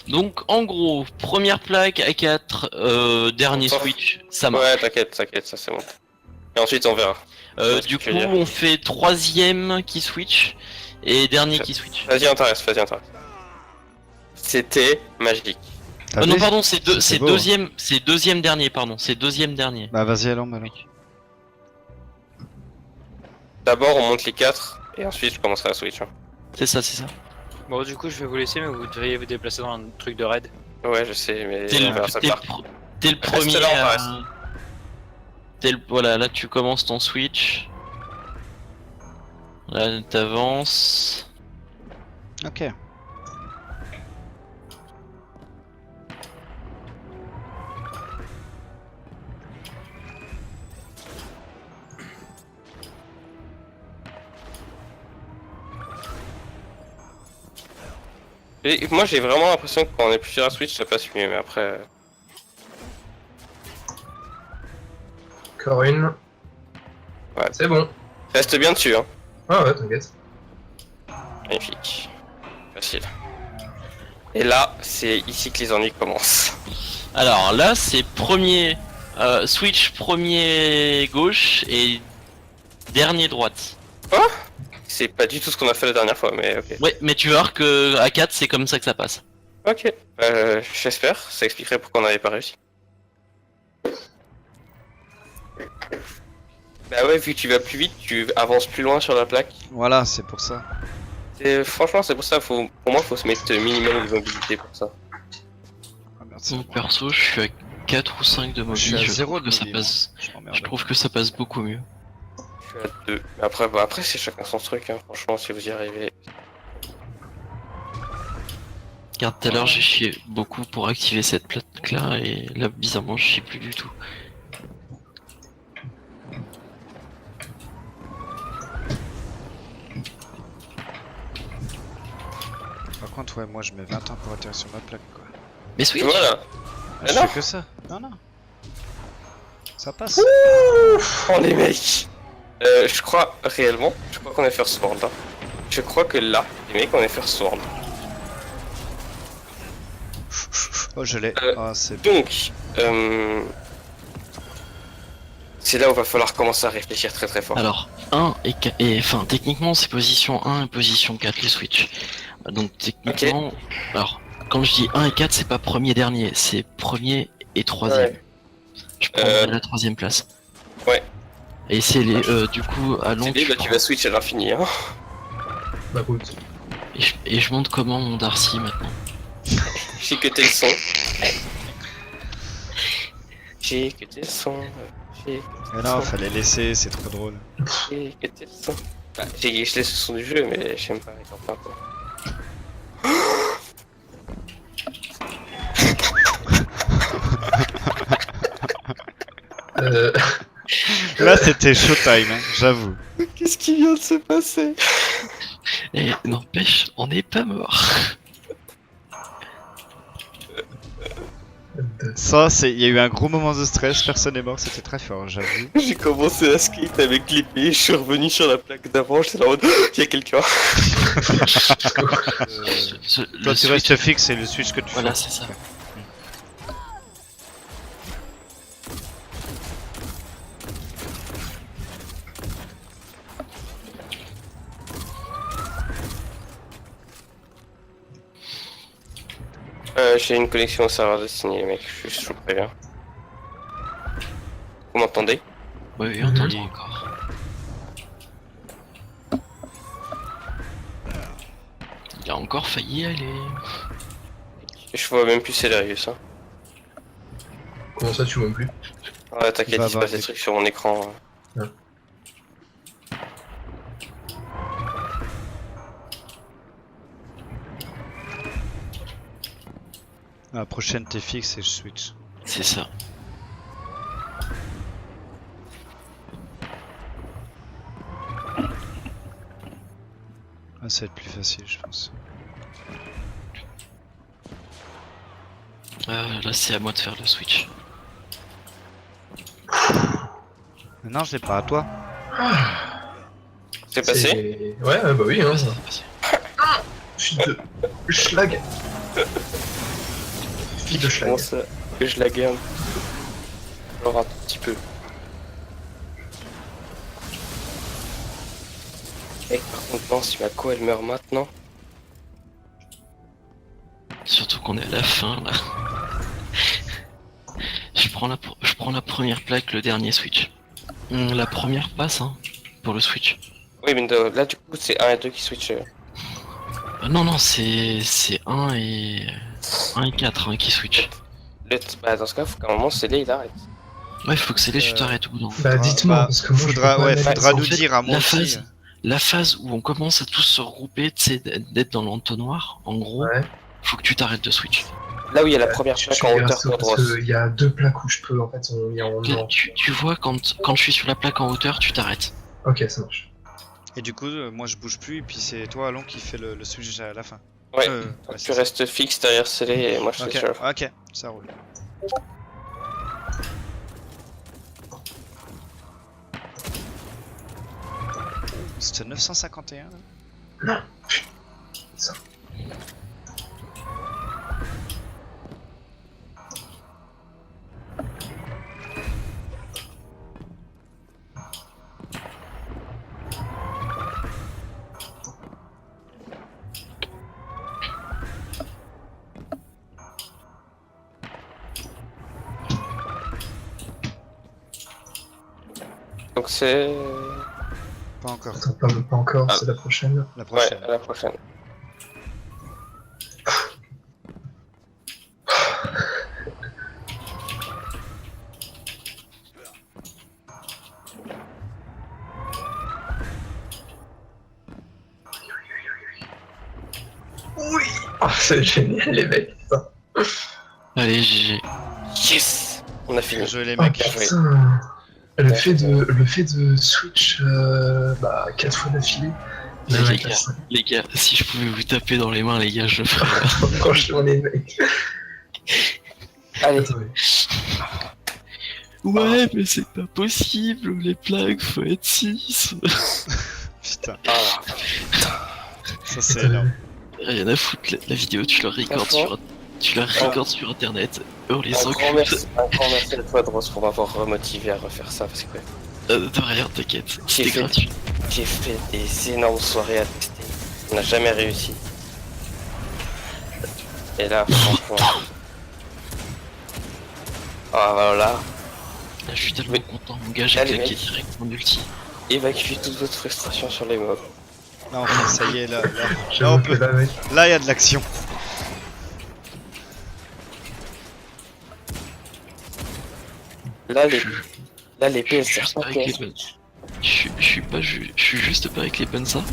Donc en gros, première plaque A4, dernier Oh. switch, ça marche. Ouais, t'inquiète, ça c'est bon. Et ensuite on verra. ce Du que tu coup, veux dire. on fait troisième qui switch et dernier qui switch. Vas-y, intéresse. C'était magique. T'as Non, vu pardon, C'était c'est beau, deuxième, c'est deuxième dernier, pardon, c'est deuxième dernier. Bah vas-y, allons, alors. D'abord on monte les 4 et ensuite je commencerai à switch. Hein. C'est ça, c'est ça. Bon, du coup, je vais vous laisser, mais vous devriez vous déplacer dans un truc de raid. Ouais, je sais, mais T'es on verra ça plus tard. t'es le Reste premier. là, on reste. Voilà, là tu commences ton switch. Là t'avances. Ok. Et moi j'ai vraiment l'impression que quand on est plusieurs à switch ça passe mieux, mais après... Encore une. Ouais. C'est bon. Reste bien dessus, hein. Ah ouais, t'inquiète. Magnifique. Facile. Et là, c'est ici que les ennuis commencent. Alors là c'est premier switch premier gauche et dernier droite. C'est pas du tout ce qu'on a fait la dernière fois, mais ok. Ouais, mais tu vas voir que à 4 c'est comme ça que ça passe. Ok. J'espère, ça expliquerait pourquoi on n'avait pas réussi. Bah ouais, vu que tu vas plus vite, tu avances plus loin sur la plaque. Voilà, c'est pour ça. Franchement, c'est pour ça, pour moi, faut se mettre minimum de mobilité pour ça. Ah merde, Mon bon. perso, je suis à 4 ou 5 de Je mobile, suis à 0 trouve de que ça mobile, passe. Je m'emmerde. Je trouve que ça passe beaucoup mieux. Je suis à 2. Après c'est chacun son truc, hein. Franchement, si vous y arrivez. Car tout à l'heure j'ai chié beaucoup pour activer cette plaque là et là bizarrement je chie plus du tout. Par contre, ouais, moi je mets 20 ans pour atterrir sur ma plaque, quoi. Mais Tu Switch vois là Ah, je non. fais que ça. Non, non. Ça passe. Oh les mecs je crois réellement, qu'on est first world là. Je crois que là, les mecs, on est first world. Oh, je l'ai. Euh, Ah, c'est bon. Donc, c'est là où va falloir commencer à réfléchir très très fort. Alors 1 et 4, et enfin techniquement c'est position 1 et position 4 les Switch. Donc techniquement, alors quand je dis 1 et 4 c'est pas premier dernier, c'est premier et troisième. Ouais. Je prendrai la troisième place. Ouais. Et c'est les du coup à long C'est bah, tu vas switch à l'infini, hein. Bah écoute. et je monte comment mon Darcy maintenant. J'ai que tes sons. J'ai que tes sons. Mais non, fallait laisser, c'est trop drôle. J'ai que tes sons. Bah, je laisse le son du jeu, mais j'aime pas les campagnes quoi. Là, c'était showtime, hein, j'avoue. Qu'est-ce qui vient de se passer? Et n'empêche, on n'est pas mort. Ça, c'est, il y a eu un gros moment de stress, personne n'est mort, c'était très fort, j'avoue. J'ai commencé à skate avec l'épée, je suis revenu sur la plaque d'avant, j'étais là en mode il y a quelqu'un. Toi, tu restes fixe, c'est le switch que tu Voilà, fais. c'est ça. J'ai une connexion au serveur de signer les mecs, je vous préviens. Vous m'entendez? Ouais, oui, on t'entend encore. Il a encore failli aller. Je vois même plus Célérius. Hein. Comment ça, tu vois plus? Ouais, t'inquiète, Il va il se avoir passe des des- trucs sur mon écran. La prochaine, t'es fixe et je switch. C'est ça. Ah, ça va être plus facile, je pense. Là, c'est à moi de faire le switch. Mais non, je l'ai pas à toi. C'est passé? Ouais, bah oui, hein. C'est passé. Je suis de schlag. Speed de schlag. commence que je laguais genre un tout petit peu. Et par contre, non, si ma co elle meurt maintenant. Surtout qu'on est à la fin là. Je prends la première plaque, le dernier switch. La première passe hein, pour le switch. Oui, mais là du coup, c'est 1 et 2 qui switchent. Non, c'est 1 et 4 hein, qui switch. Bah, dans ce cas, faut qu'à un moment, c'est là, il arrête. Ouais, faut que c'est là, tu t'arrêtes ou non. Bah dites-moi, parce que moi faudra, je ouais, peux pas faudra mettre- nous en fait, dire à moi la aussi. la phase où on commence à tous se regrouper, tu sais, d'être dans l'entonnoir, en gros, Ouais. faut que tu t'arrêtes de switch. Là où il y a la première Tu plaque me en diras hauteur ça, pour parce Dross. qu'il y a 2 plaques où je peux, en fait, il y a en Là, non. tu vois, quand je suis sur la plaque en hauteur, tu t'arrêtes. Ok, ça marche. Et du coup, moi je bouge plus, et puis c'est toi, Alon, qui fait le switch à la fin. Ouais, Ouais, tu c'est ça. restes fixe derrière scellé et moi je Ok, suis sur la fin. ok, ça roule. C'était 951 là. Ça. Donc c'est... Pas encore. Attends, pas encore, c'est la prochaine. La Ouais, prochaine. à la prochaine. Ah, c'est génial, les mecs. Putain. Allez, GG. Yes. On a fini. Bien joué les Oh mecs. putain. Le fait de switch 4 fois d'affilée. Les même gars, avec la cinq. les gars, si je pouvais vous taper dans les mains, les gars, je le ferais. Franchement, les mecs. Allez, Attendez. Ouais, mais c'est pas possible, les plaques, faut être 6. Putain, ah, ça c'est énorme. Rien à foutre, la vidéo, tu la recordes Franchement. sur internet. Oh, les un grand enculés. merci à toi Dross pour m'avoir remotivé à refaire ça parce que De rien, t'inquiète, J'ai c'était fait- gratuit. j'ai fait des énormes soirées à tester. On n'a jamais réussi. Et là, franchement... Ah voilà, Là, je suis tellement content, mon gars, j'ai Allez, claqué mec. direct mon ulti. évacuez toute votre frustration sur les mobs. Là, enfin, ça y est, là, J'avoue on que peut- là, mec. là, il y a de l'action. Là, Je les je suis PS juste pas avec les bonnes. Je suis juste pas avec les bonnes armes.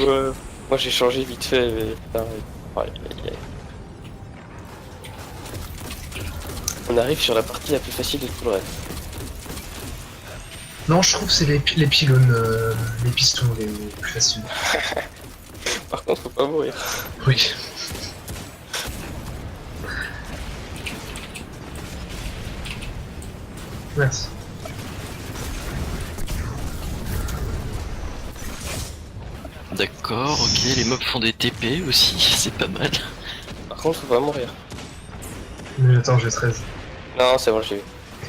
Ouais. Moi j'ai changé vite fait, mais putain, ouais, on arrive sur la partie la plus facile de tout le reste. Non, je trouve que c'est les pylônes, les pistons les plus faciles. Par contre, faut pas mourir. Oui. Merci. D'accord, ok, les mobs font des TP aussi, c'est pas mal. Par contre, faut pas mourir. Mais attends, j'ai 13. Non, c'est bon, j'ai vu.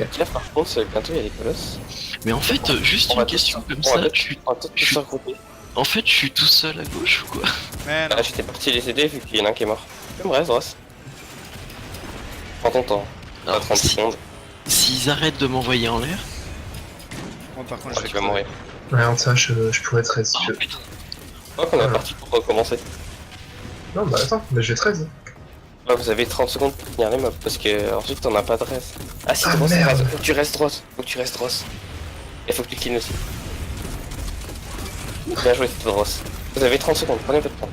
Ok. Là, par contre, bientôt il y a les colosses. Mais en fait, juste On va une question tous- comme on va ça, tous- on va tous se regrouper. en fait, je suis tout seul à gauche ou quoi? Mais non. Ah, j'étais parti les aider vu qu'il y en a un qui est mort. Comme reste, Dross. Prends ton temps. T'as Alors, 30 secondes. s'ils arrêtent de m'envoyer en l'air. Moi, par contre, je vais Tu vas mourir. Ouais, en ça, je pourrais 13 si Oh tu veux. putain. Je crois qu'on est parti pour recommencer. Non, bah attends, mais j'ai 13. Ouais, vous avez 30 secondes pour finir les mobs parce que ensuite t'en as pas de reste. Ah si, Ah, Dross, merde. reste. Faut que tu restes Dross. Faut que tu restes Dross. Et faut que tu kills aussi. Bien joué, Dross. Vous avez 30 secondes, prenez votre temps.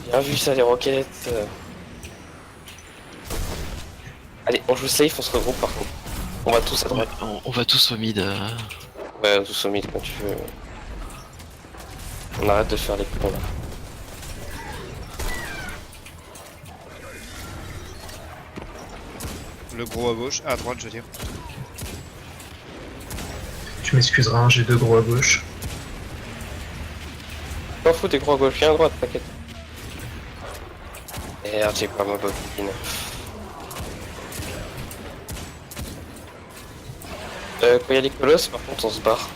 Bien vu ça, les roquettes. Allez, on joue safe, on se regroupe par contre. On va tous à droite. On va tous au mid. Ouais, tous au mid quand tu veux. On arrête de faire les cons là. Le gros à gauche, à droite, je veux dire. Tu m'excuseras, hein, j'ai 2 gros à gauche. T'en fous, t'es gros à gauche, viens à droite, t'inquiète. Merde, j'ai pas ma bobine. Quand il y a les colosses, par contre, on se barre.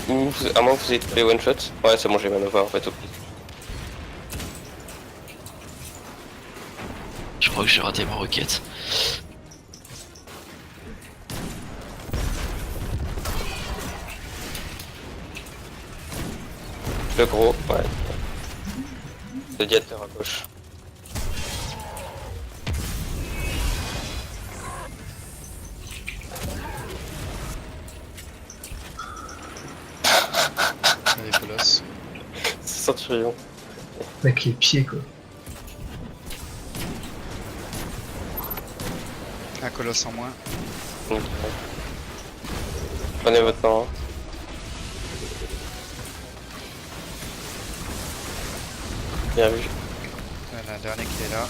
Ou à moins que vous ayez tous les one shot. Ouais, c'est bon, j'ai Manova en fait au pire. Je crois que j'ai raté ma requête. Le gros, ouais. Le diateur à gauche. Les colosses. C'est Centurion. Avec les pieds, quoi. Un colosse en moins. Donc, prenez votre temps. Hein. Bien vu. Voilà, un dernier qui est là.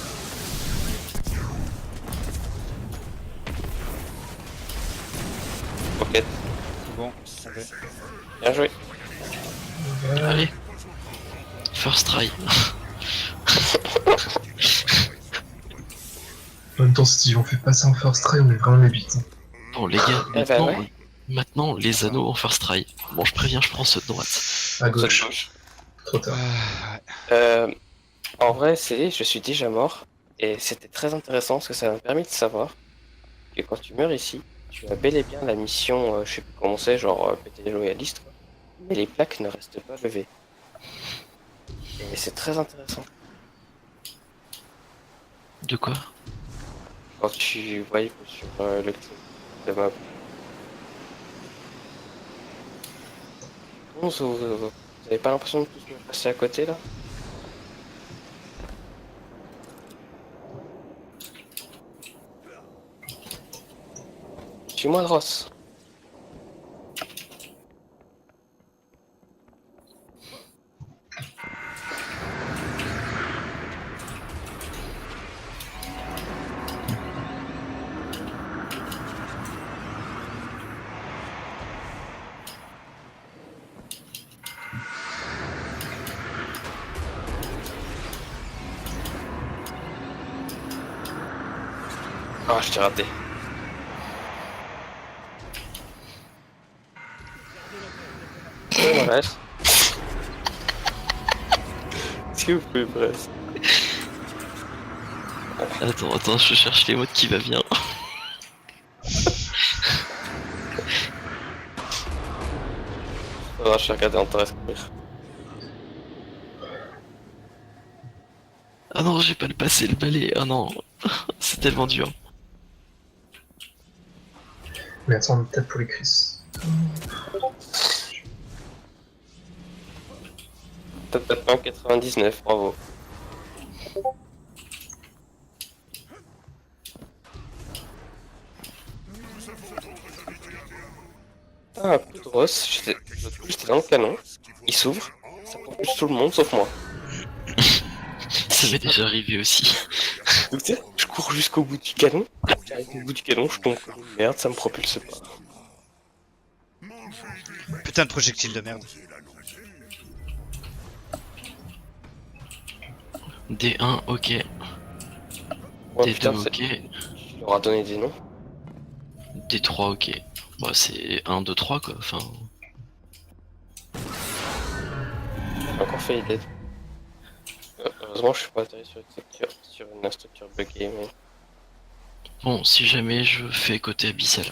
Rocket. Tout bon. Allez. Bien joué. Allez. First try. En même temps, si on fait pas ça en first try, on est vraiment les bites. Hein. Bon les gars, Eh ben ouais. maintenant les anneaux en first try. Bon je préviens, je prends ceux de droite. À gauche, Gauche. trop tard. En vrai, je suis déjà mort. Et c'était très intéressant parce que ça m'a permis de savoir que quand tu meurs ici, tu as bel et bien la mission, je sais plus comment c'est, genre péter les loyalistes, quoi. Mais les plaques ne restent pas levées. Et c'est très intéressant. De quoi? Quand tu vois sur le clip de map. Bon, vous avez pas l'impression de tous me passer à côté là? Suis-moi, Dross. Ah, je t'ai raté. Bref. Est-ce que vous pouvez bref? Attends, je cherche les mots qui va bien. Je vais regarder en train de courir. Ah non, j'ai pas le passé, le balai. Ah non, c'est tellement dur. Mais attends, peut-être pour les Chris. Top 99, bravo. Ah, un coup de Ross, j'étais dans le canon, il s'ouvre, ça propulse tout le monde sauf moi. Ça m'est déjà arrivé aussi. Donc, tu sais, je cours jusqu'au bout du canon, j'arrive au bout du canon, je tombe comme une merde, ça me propulse pas. Putain de projectile de merde. D1, ok. Oh D2, putain, ok. il leur a donné des noms. D3, ok. Bah, c'est 1, 2, 3 quoi. Enfin, J'ai encore fait les dead. Heureusement, je suis pas atterri sur une structure buggée, bon, si jamais je fais côté abyssal.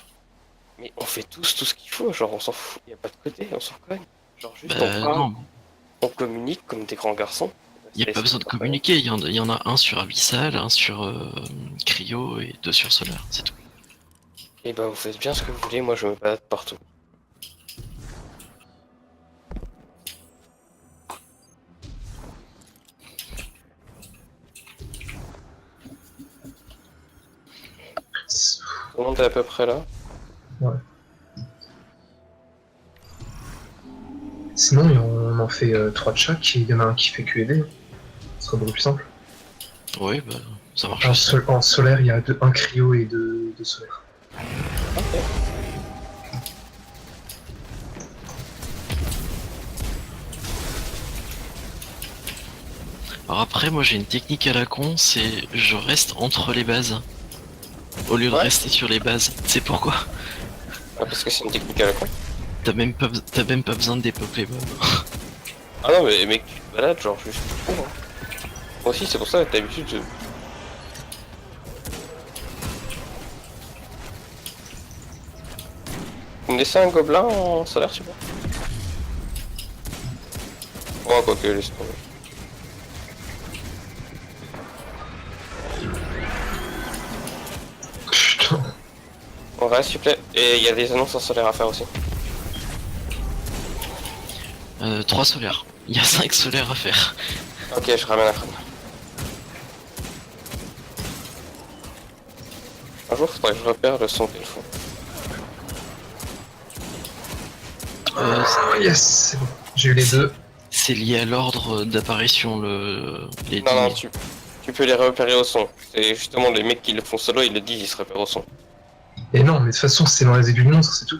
mais on fait tous tout ce qu'il faut, genre on s'en fout, y a pas de côté, on s'en cogne. Genre juste Bah on parle, non, on communique comme des grands garçons. y a pas besoin de communiquer. Il y en a un sur abyssal, un sur cryo et 2 sur solaire, c'est tout. Et bah vous faites bien ce que vous voulez, moi je me balade partout. Tout le monde est à peu près là. Sinon, on en fait 3 de chaque et il y en a un qui fait QED. Ce sera beaucoup plus simple. Oui, bah, ça marche En, aussi. en solaire, il y a un cryo et 2 solaire. Ok. Alors après, moi j'ai une technique à la con, c'est je reste entre les bases. Au lieu de Ouais. rester sur les bases. C'est pourquoi? Ah, parce que c'est une technique à la con. T'as même pas besoin de dépop les mobs. Ah non, mais mec, tu te balades, genre, juste pour. Hein. Moi aussi, c'est pour ça que t'as l'habitude de. Vous me laissez un gobelin en solaire, tu vois? Oh, quoique, laisse tomber. Putain. On reste, s'il vous plaît. Et il y a des annonces en solaire à faire aussi. 3 solaires. Il y a 5 solaires à faire. Ok, je ramène un crâne. Un jour, faudrait que je repère le son qu'elles font. Ah, yes, c'est bon. J'ai eu les deux. C'est lié à l'ordre d'apparition, les Non, non, dignes. tu peux les repérer au son. C'est justement les mecs qui le font solo, ils le disent, ils se repèrent au son. Et non, mais de toute façon, c'est dans les aiguilles du monstre, c'est tout.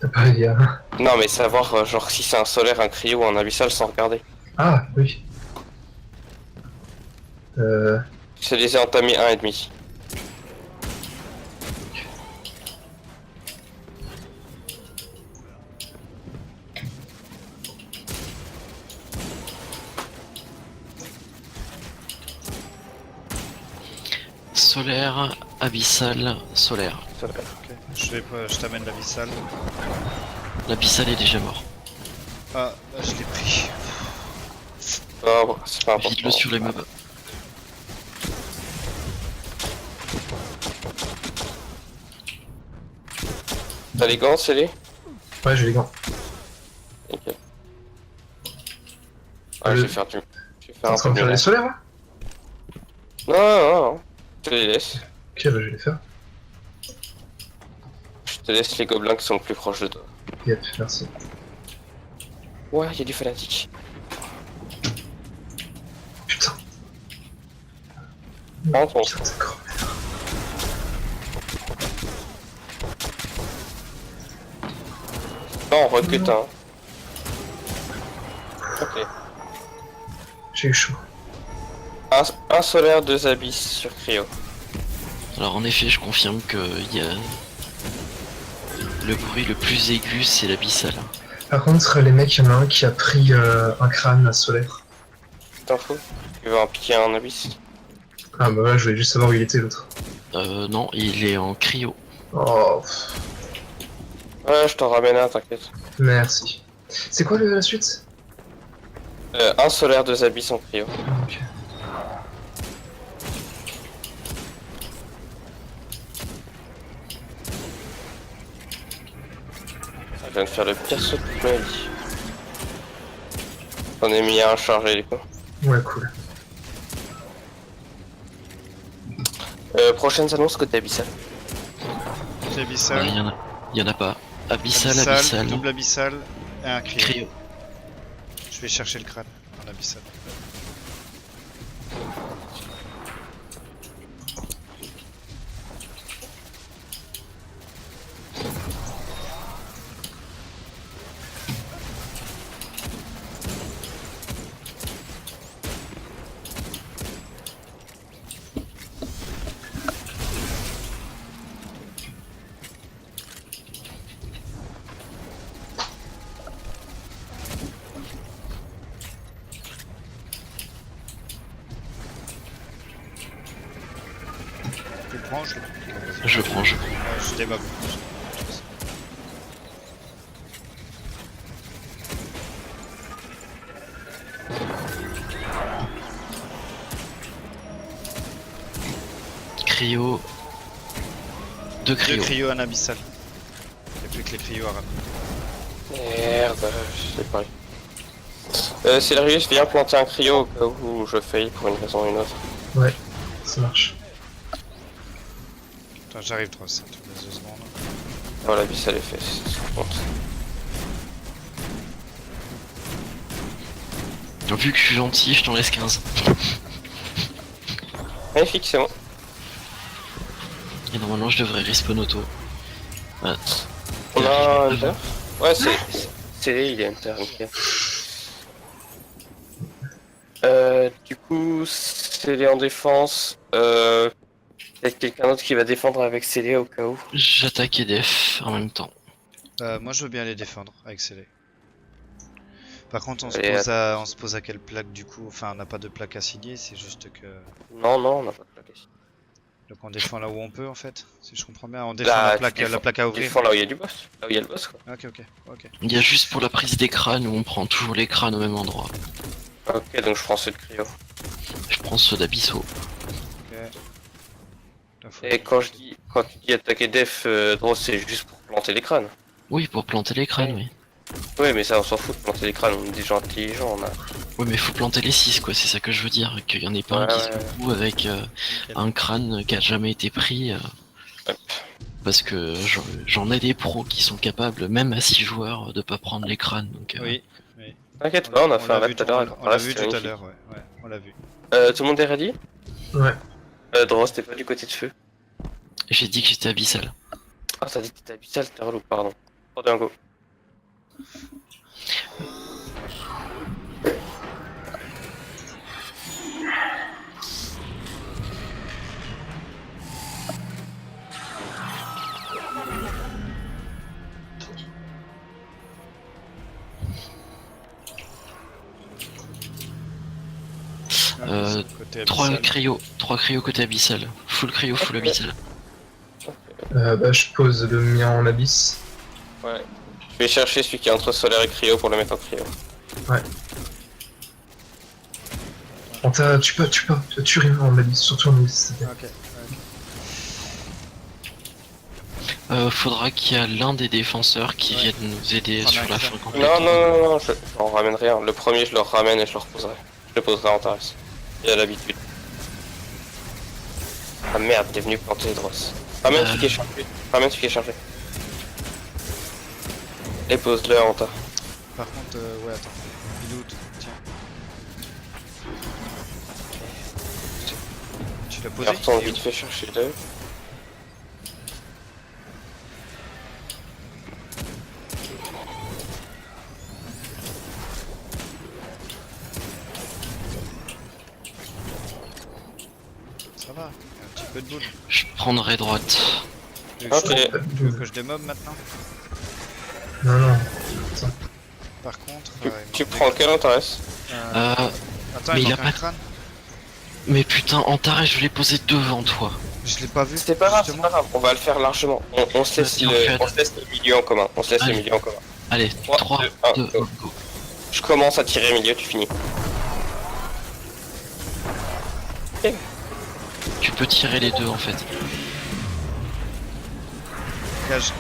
T'as pas il y a... Non, mais savoir, genre, si c'est un solaire, un cryo ou un abyssal sans regarder. Ah, oui. Je les ai entamés 1,5. Solaire, abyssal, solaire. Solaire. Ok. Je t'amène l'abyssal. L'abyssal est déjà mort. Ah, là, je l'ai pris. Ah, bon, c'est pas important. Vite-le sur les mobs. T'as les gants, scellés? Ouais, j'ai les gants. Nickel. Ah, je vais faire du. Je vais T'es faire en un train peu de faire mieux. les solaires, là? Non, non, non, non. Je te les laisse. Ok, bah je vais les faire. Je te laisse les gobelins qui sont le plus proches de toi. Yep, merci. Ouais, il y a du fanatique. Putain. Rentre, on Putain, c'est grand. Non, on recrute un. Ok. J'ai eu chaud. Un solaire, 2 abysses sur cryo. Alors en effet, je confirme que il y a... le bruit le plus aigu, c'est l'abyssal. Par contre, les mecs, il y en a un qui a pris un crâne solaire. T'en fous? Tu veux en piquer un abysse? Ah bah ouais, je voulais juste savoir où il était, l'autre. Non, il est en cryo. Oh, pff, Ouais, je t'en ramène un, t'inquiète. merci. C'est quoi la suite? Un solaire, 2 abysses en cryo. Ok. Je viens de faire le pire saut de toute ma vie. J'en ai mis un chargé, du coup. Ouais, cool. Prochaines annonces côté abyssal. Abyssal, Il y en a pas. Abyssal, abyssal, abyssal, double abyssal et un cryo. cryo. Je vais chercher le crâne en abyssal. Tu le prends, je le prends. Je prends. Je démob. Cryo. Deux Deux cryo. cryo, un abyssal. Il n'y a plus que les cryo à ramener. Merde, je sais pas. Sylarius, viens planter un cryo au cas où je faille pour une raison ou une autre. Ouais, ça marche. Attends, j'arrive 3, ça, tu me laisses 2 secondes. Voilà, l'abyssal est fait, c'est ce qui compte. Vu que je suis gentil, je t'en laisse 15. Magnifique, c'est bon. Et normalement, je devrais respawn auto. Ouais. On a un Avant. Hunter. Ouais, c'est il est Hunter, nickel. Du coup, Célé en défense. Peut-être quelqu'un d'autre qui va défendre avec Célé au cas où. J'attaque EDF en même temps. Moi je veux bien les défendre avec Célé. Par contre on Allez, se pose à quelle plaque du coup? Enfin on n'a pas de plaque assignée, c'est juste que... Non, on n'a pas de plaque ici. Donc on défend là où on peut en fait, si je comprends bien. On défend la plaque à Tu ouvrir. défends là où il y a du boss. Là où il y a le boss, quoi. Ok. Il y a juste pour la prise des crânes où on prend toujours les crânes au même endroit. Ok, donc je prends ceux de cryo. Je prends ceux d'Abysso. Là, faut- Et quand tu dis attaquer def, Dross, c'est juste pour planter les crânes. Oui, pour planter les crânes, oui. Ouais, mais ça, on s'en fout de planter les crânes, on est des gens intelligents, on a. Oui, mais faut planter les 6, quoi, c'est ça que je veux dire. Qu'il y en ait pas un qui se fout avec un crâne qui a jamais été pris. Hop. Parce que j'en ai des pros qui sont capables, même à 6 joueurs, de pas prendre les crânes. Donc, Oui. T'inquiète pas, on a fait un l'a raid tout à l'heure. on l'a vu tout à l'heure, ouais, on l'a vu. Tout le monde est ready? Ouais. Dross, t'es pas du côté de feu. j'ai dit que j'étais abyssal. Ah, t'as dit que t'étais abyssal, t'es relou, pardon. 3, 2, 1, go. Côté 3 abyssal. cryo côté abyssal. Full cryo, full abyssal. Bah, je pose le mien en abysse. Ouais. Je vais chercher celui qui est entre solaire et cryo pour le mettre en cryo. Tu rien en abysse, surtout en abysse. c'est bien. Ok. Faudra qu'il y a l'un des défenseurs qui vienne nous aider Prendre sur un Non, la crâne. fin complète. non, je n'en ramène rien. Le premier, je le ramène et je le reposerai. Je le poserai en terrasse. Il a l'habitude. Ah merde, t'es venu planter Dross. Ramène celui qui est chargé. Ramène celui qui est chargé. Et pose-le en tas. Par contre, ouais, attends. Il est où, tiens. Tu l'as posé? Je retourne Il est où? vite fait chercher deux. Ça va, il y a un petit peu de boule. Je prendrai droite. Ok. Tu veux que je démob maintenant? Non. Par contre... Tu prends quel intéresse? Attends, mais il il manque a un pas- crâne? Mais putain, Antares, je l'ai posé devant toi. Je l'ai pas vu. C'est pas grave, c'est justement. pas grave. On va le faire largement. On se laisse Vas-y, on fait. on se laisse le milieu en commun. On se laisse le Allez. milieu en commun. Allez, 3, 3, 2, 1, 2, go. 1, go. Je commence à tirer milieu, tu finis. Tu peux tirer les deux en fait. Gage.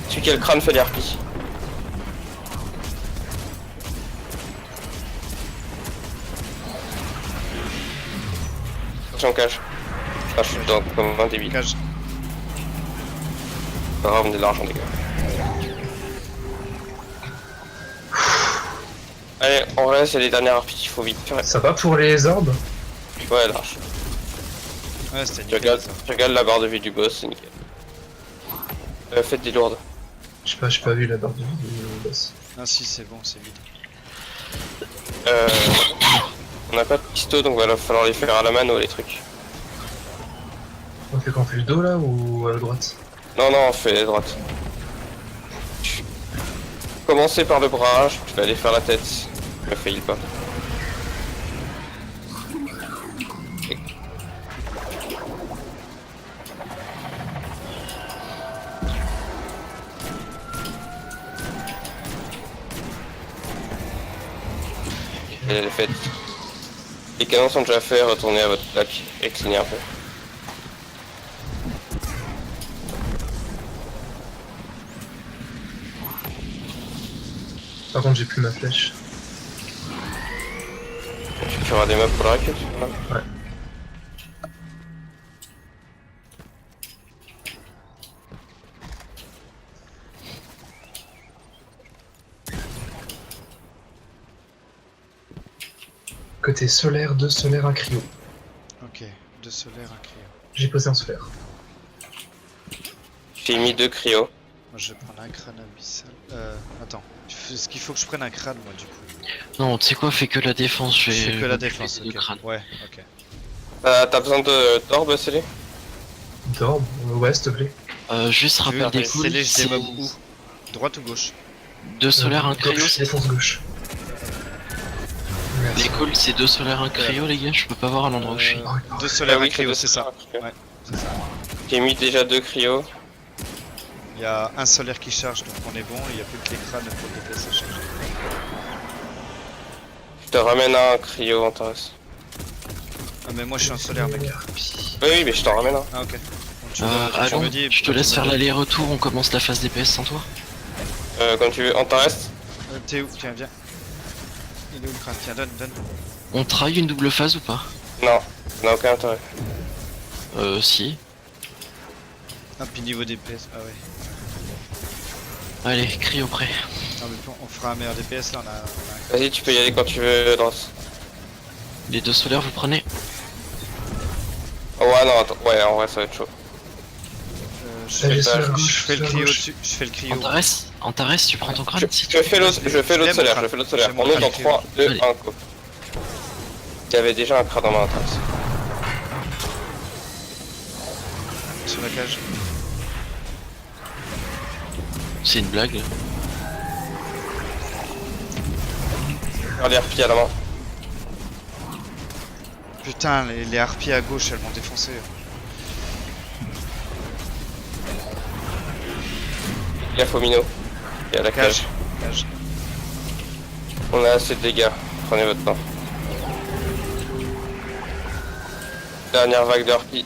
Celui qui a le crâne fait les harpies. Attention, cage. Ah, je suis dedans comme un débile. Gage. Pas grave, on est de l'argent, les gars. Allez, en vrai, c'est les dernières harpies, il faut vite faire. Ça va pour les orbes? Ouais, large. Ouais, c'était Tu nickel regardes, ça. tu regardes la barre de vie du boss, c'est nickel. Faites des lourdes. J'ai pas vu la barre de vie du boss. Ah si, c'est bon, c'est vide. On n'a pas de pisto, donc il va falloir les faire à la mano, les trucs. On fait quand fait le dos là ou à la droite? Non, on fait les droites. Commencez par le bras, je vais aller faire la tête. Je me fail pas. Elle est faite. Les canons sont déjà faits, retournez à votre plaque et clignez un peu. Par contre j'ai plus ma flèche. Tu auras des maps pour la récup. Ouais. Côté solaire, 2 solaires, 1 cryo. Ok, 2 solaires, un cryo. J'ai posé un solaire. J'ai mis 2 cryos. Moi je vais prendre un crâne abyssal. Attends, est-ce qu'il faut que je prenne un crâne moi du coup? Non, tu sais quoi, fais que la défense, je Je vais... fais que la je vais défense, utiliser le ok. crâne. Ouais, ok. T'as besoin d'orbe, Célé? D'orbe, ouais, s'il te plaît. Juste rappel des coups, Scellé, je c'est démob où? Droite ou gauche? 2 solaires, 1 cryo, Gauche, c'est... défense gauche. Les Merci. calls, c'est 2 solaires, 1 cryo, les gars, je peux pas voir à l'endroit où je suis. Deux solaires, Ah oui, un cryo, deux c'est ça. solaires, un cryo. Ouais, c'est ça. J'ai mis déjà 2 cryos. Il y a un solaire qui charge, donc on est bon. Il n'y a plus que les crânes pour le DPS à charger. Je te ramène un cryo en terrasse. Ah, mais moi je suis en solaire, mec. Oui, mais je t'en ramène un. Ah, ok. Bon, tu Allons, me dis. je te laisse faire l'aller-retour, on commence la phase DPS sans toi. Comme tu veux, en terrasse. T'es où? Tiens, viens. Il est où le crâne? Tiens, donne. On travaille une double phase ou pas? Non, ça n'a aucun intérêt. Si. Ah, puis niveau DPS, ah ouais. Allez, cryo prêt. Non, mais on fera un meilleur DPS là, on a... Vas-y, tu peux y aller quand tu veux, Dross. Les 2 solaires, vous prenez? Oh, ouais, non, attends. Ouais, en vrai, ça va être chaud. Je Allez, fais sur la je gauche, fais le sur la cryo gauche. dessus, je fais le cryo. Antares, tu prends ton crâne si tu Je fais l'autre solaire, je fais l'autre solaire. J'ai mon On est dans crâne. 3, 2, Allez. 1, go. Il y avait déjà un crâne dans ma terrasse. Sur la cage. C'est une blague. Regarde les harpies à la main. Putain, les harpies à gauche, elles m'ont défoncé. Gaffe au minot. Et à la cage. Cage. On a assez de dégâts. Prenez votre temps. Dernière vague de harpies.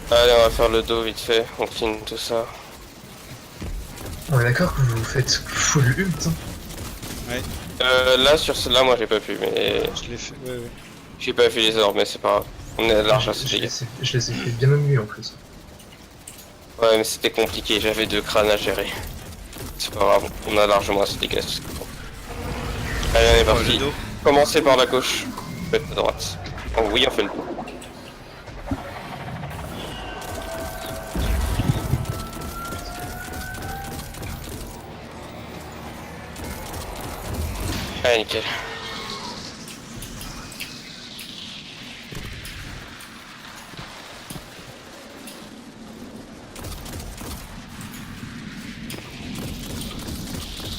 Allez, on va faire le dos vite fait. On clean tout ça. On est d'accord que vous faites full ult, hein. Là, sur celle-là, moi j'ai pas pu, mais Je l'ai fait, ouais. j'ai pas vu les orbes, mais c'est pas grave. On est large à ces Je dégâts. je les ai fait bien mieux en plus. Ouais, mais c'était compliqué, j'avais 2 crânes à gérer. C'est pas grave, on a largement assez de dégâts. C'est ce qu'il faut. Allez, on est Oh, parti. le dos. Commencez par la gauche, faites à droite. Oh oui, on fait le dos. Allez, nickel.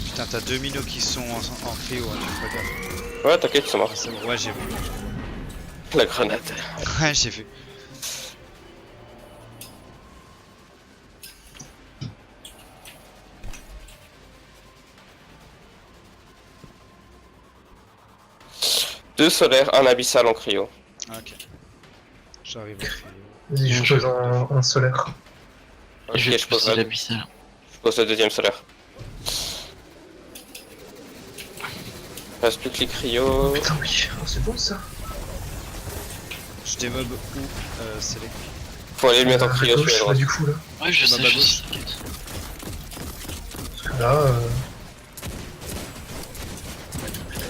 Putain, t'as 2 minots qui sont en cryo, hein, tu feras gaffe. Ouais, t'inquiète, ça marche. C'est bon, ouais, j'ai vu. La grenade. Ouais, j'ai vu. Deux solaires, un abyssal en cryo. Ah, ok. J'arrive au cryo. Vas-y, je pose un solaire. Ok, je vais je pose poser la- l'abyssal. je pose le deuxième solaire. Il reste plus que les cryos. Putain, oui, oh, c'est bon ça. Je démob où c'est les... Faut aller le mettre en À cryo sur la gauche, là, droite. du coup, là. Ouais, je Bah, sais, bah, je gauche. sais, t'inquiète. Parce que là,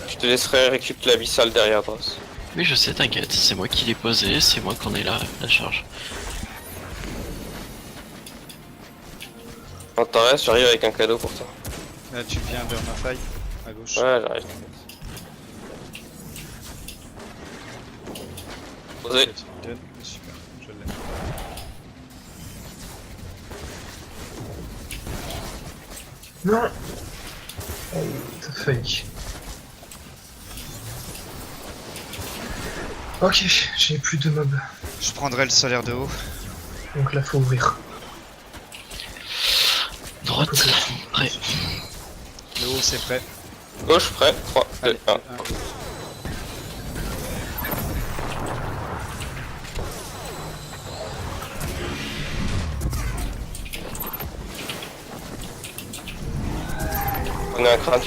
Je te laisserai récupérer l'abyssal derrière Dross. Oui, je sais, t'inquiète, c'est moi qui l'ai posé, c'est moi qu'on est là, la charge. Quand t'en restes, j'arrive avec un cadeau pour toi. Là, tu viens vers ma faille, à gauche. Ouais, j'arrive. Posé. Ok, tu me donnes. Super, je l'ai. non. Oh, t'as failli. Ok, j'ai plus de mobs. Je prendrai le solaire de haut. Donc là, faut ouvrir. Droite, prêt. Le haut, c'est prêt. Gauche, prêt. 3, 2, Allez, 1. un. On a un crâne.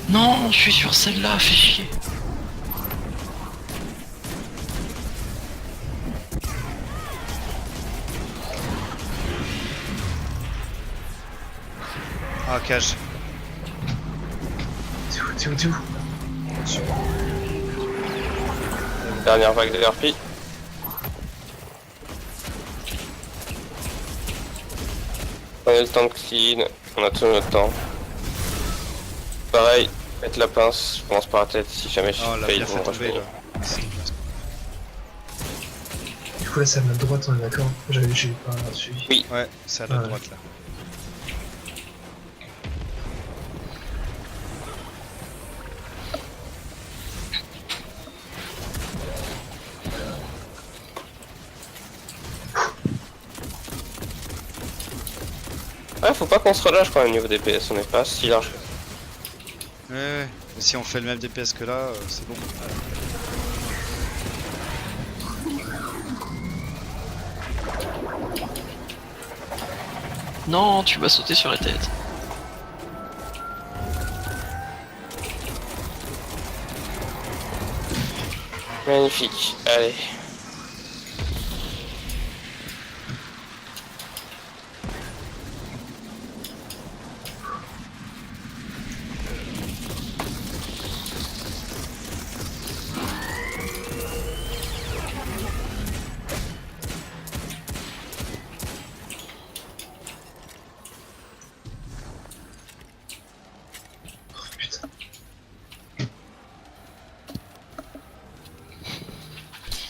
Non, je suis sur celle-là, fais chier. Ah, cage. T'es où Dernière vague de harpies. Prenez le temps de clean, on a tout notre temps. Pareil, faites la pince, je commence par la tête si jamais je Oh, la fail, pierre ils vont fait tomber rush. là. C'est bien. Du coup là c'est à ma droite, on est d'accord? J'ai pas suivi. Oui. Ouais, c'est à la Ouais. droite là. Ouais, faut pas qu'on se relâche quand même au niveau des PS, on est pas si large. Ouais. Mais si on fait le même DPS que là, c'est bon. Non, tu vas sauter sur la tête. Magnifique, allez. Putain.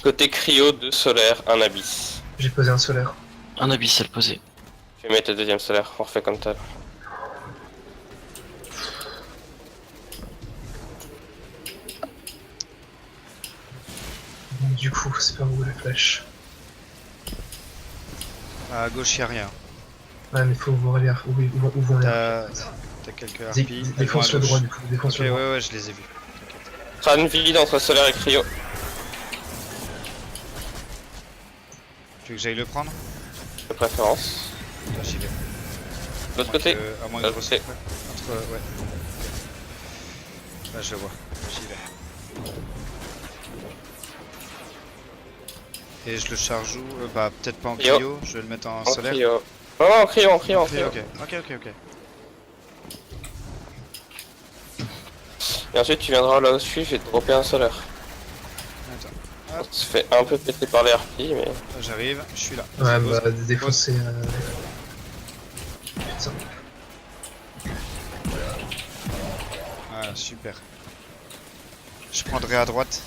Côté cryo, 2 solaires, un abysse. J'ai posé un solaire. Un abyssal posé. Je vais mettre le deuxième solaire, on refait comme ça. Donc, du coup, c'est pas où la flèche. À gauche, y'a rien. Ouais, mais faut voir les où vont les T'as quelques harpies. elles vont à Défonce le gauche. droit du coup, défonce Ok, le droit. ouais, je les ai vus. T'inquiète. Crâne vide entre solaire et cryo. Tu veux que j'aille le prendre? De préférence. Là, j'y vais. De l'autre côté. À moins Là, que je je sais. entre, ouais. Là, je le vois. J'y vais. Et je le charge où? Bah, peut-être pas en Cryo. cryo. Je vais le mettre en En solaire. cryo. Non, non, en cryo, en cryo, en cryo. Ok. Et ensuite, tu viendras là où je suis, je vais te dropper un solaire. Attends, On se fait un peu péter par les harpies, mais. là, j'arrive. Je suis là. Ouais, C'est bah beau. défoncer. Putain. Ah, super. Je prendrai à droite.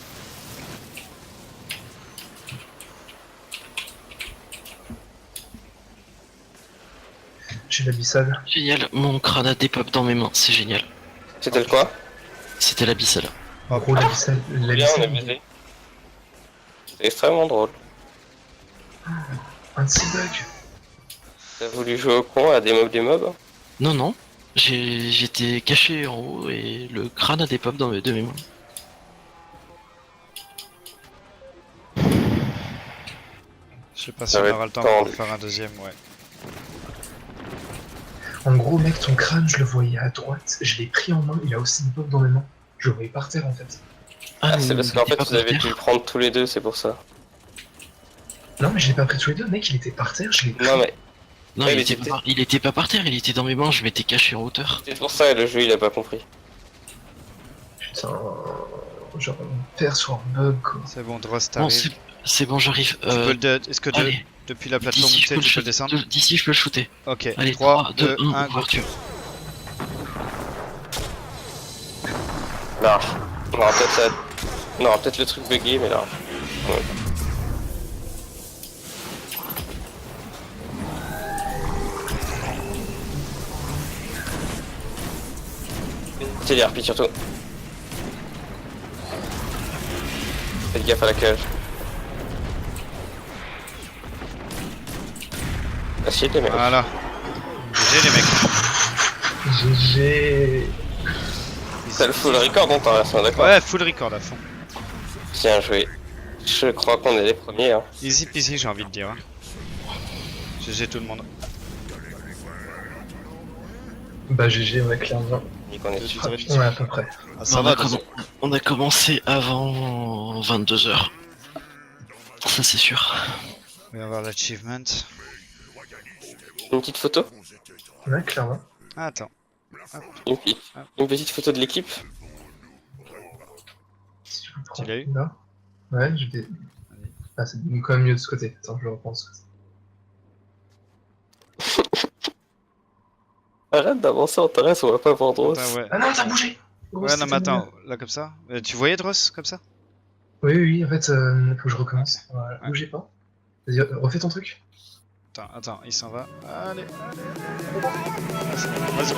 J'ai l'abyssal. Génial, mon crâne a des pop dans mes mains, c'est génial. C'était le quoi? C'était l'abyssal. En gros, l'abyssal. Bien, on est L'abyssal. baisé. C'est extrêmement drôle. Un de ces bugs. T'as voulu jouer au con à des mobs? Non, non, j'étais caché en haut et le crâne a des pop de mes mains. Je sais pas si Ça on va aura le être temps pour tendu. faire un deuxième, ouais. En gros, mec, ton crâne, je le voyais à droite. Je l'ai pris en main. Il a aussi une pop dans mes mains. Je le voyais par terre en fait. Ah, mais c'est parce il qu'en était fait, pas vous par avez terre. dû le prendre tous les deux, c'est pour ça. Non, mais je l'ai pas pris tous les deux. Mec, il était par terre. Je l'ai pris. Non, mais Non, Ouais, il mais était, c'était- il était pas par terre, il était dans mes mains, je m'étais caché en hauteur. c'est pour ça, le jeu, il a pas compris. Putain. Genre, on perd sur un bug quoi. C'est bon, Dross Bon, t'arrives. c'est bon, j'arrive. Est-ce que allez. depuis la plateforme D'ici, montée, tu peux descendre? D'ici, je peux le shooter. Ok, Allez, 3, 2, 1, 1, go. ouverture. Large. On aura peut-être ça... On aura peut-être le truc bugué, mais large. Ouais. C'est les harpies surtout. Faites gaffe à la cage. Assieds les mecs. Voilà. GG les mecs. GG. T'as le full record dans ta version, d'accord? Ouais, full record à fond. Bien joué. Je crois qu'on est les premiers. Hein. Easy peasy, j'ai envie de dire. GG tout le monde. Bah, GG, ouais, clairement. Et qu'on est dessus. Ouais, à peu près. Ah, ça on, va, a on a commencé avant 22h. Ça, c'est sûr. on va avoir l'achievement. Une petite photo? Ouais, clairement. Ah, attends. Une petite photo de l'équipe? Si tu le prends. Tu l'as eu? Là. Ouais, je vais. Ah, c'est quand même mieux de ce côté. Attends, je le reprends de ce côté. Arrête d'avancer en terrasse, on va pas voir Dross. Attends, ouais. Ah non, t'as bougé. Gros, Ouais, non, c'était mais attends, bien. là comme ça. Tu voyais Dross comme ça? Oui, oui, en fait, faut que je recommence. Voilà, Ouais. bougez pas. Vas-y, refais ton truc. Attends, il s'en va. Allez. Vas-y.